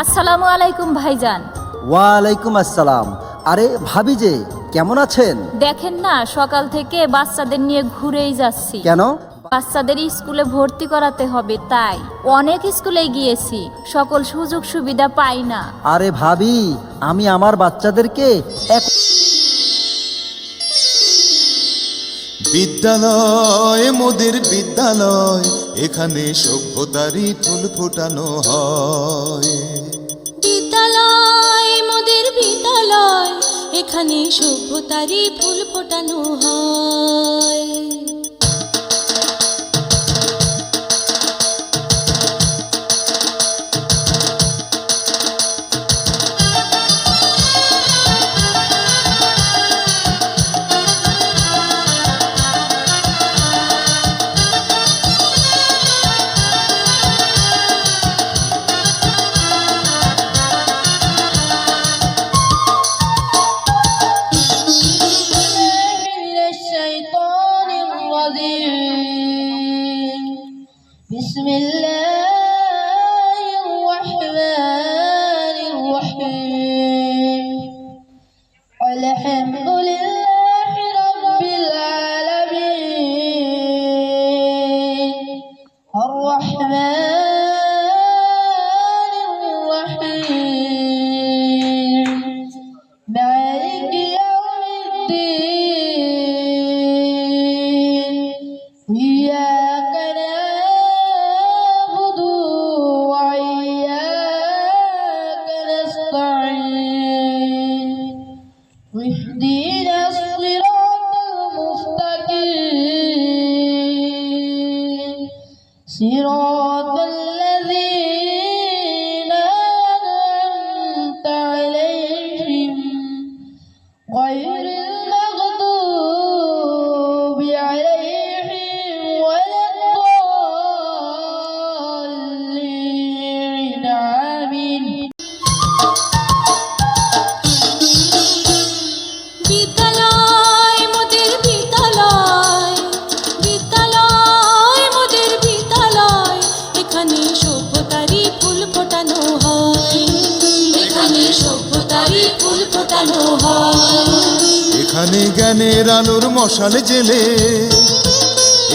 আসসালামু আলাইকুম ভাইজান। ওয়ালাইকুম আসসালাম। আরে ভাবি যে, কেমন আছেন? দেখেন না, সকাল থেকে বাচ্চাদের নিয়ে ঘুরেই যাচ্ছি। কেন? বাচ্চাদের স্কুলে ভর্তি করাতে হবে, তাই অনেক স্কুলে গিয়েছি, সকল সুযোগ সুবিধা পাই না। আরে ভাবি, আমি আমার বাচ্চাদেরকে বিদ্যালয় মোদের বিদ্যালয়, এখানে সভ্যতারই ফুল ফোটানো হয়। বিদ্যালয় মোদের বিদ্যালয়, এখানে সভ্যতারই ফুল ফোটানো হয়। بسم الله الرحمن الرحيم الحمد لله رب العالمين الرحمن الرحيم مالك يوم الدين إياك نعبد وإياك نستعين اهدنا الصراط المستقيم صراط الذين أنعمت عليهم غير المغضوب عليهم ولا الضالين آمين বিদ্যালয় মোদের বিদ্যালয়, বিদ্যালয় মোদের বিদ্যালয়, এখানে সভ্যতারই ফুল ফোটানো হয়। এখানে সভ্যতারই ফুল ফোটানো হয়। এখানে জ্ঞানের আলোর মশাল জেলে,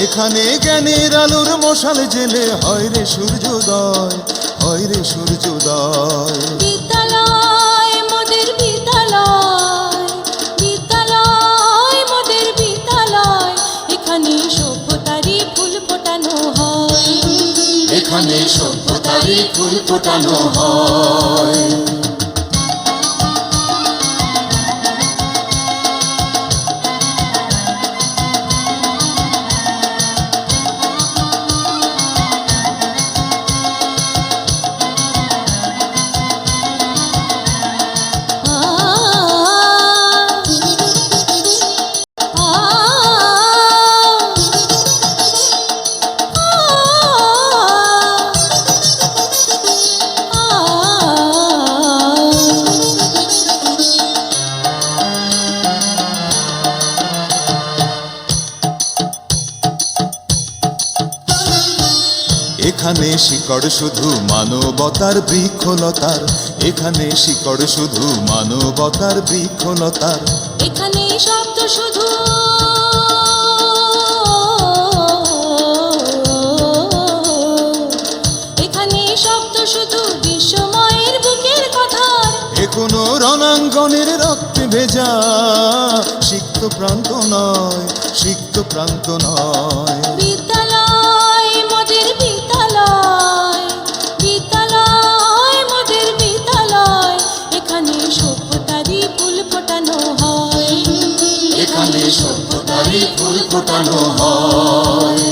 এখানে জ্ঞানের আলোর মশাল জেলে হয় রে সূর্যোদয়, হয় রে সূর্যোদয়। বিদ্যালয় মোদের বিদ্যালয়, বিদ্যালয় মোদের বিদ্যালয়, এখানে সভ্যতারই ফুল ফোটানো হয়। এখানে সভ্যতারই ফুল ফোটানো হয়। এখানে শিকড় শুধু মানবতার বৃক্ষলতার, এখানে শিকড় শুধু মানবতার বৃক্ষলতার। এখানে শব্দ শুধু এখানে শব্দ শুধু বিশ্বময়ের বুকের কথার। এ কোনো রণাঙ্গনের রক্তে ভেজা সিক্ত প্রান্ত নয়, সিক্ত প্রান্ত নয়। বিদ্যালয় মোদের বিদ্যালয়, বিদ্যালয় মোদের বিদ্যালয়, এখানে সভ্যতারই ফুল ফোটানো হয়। এখানে সভ্যতারই ফুল ফোটানো হয়।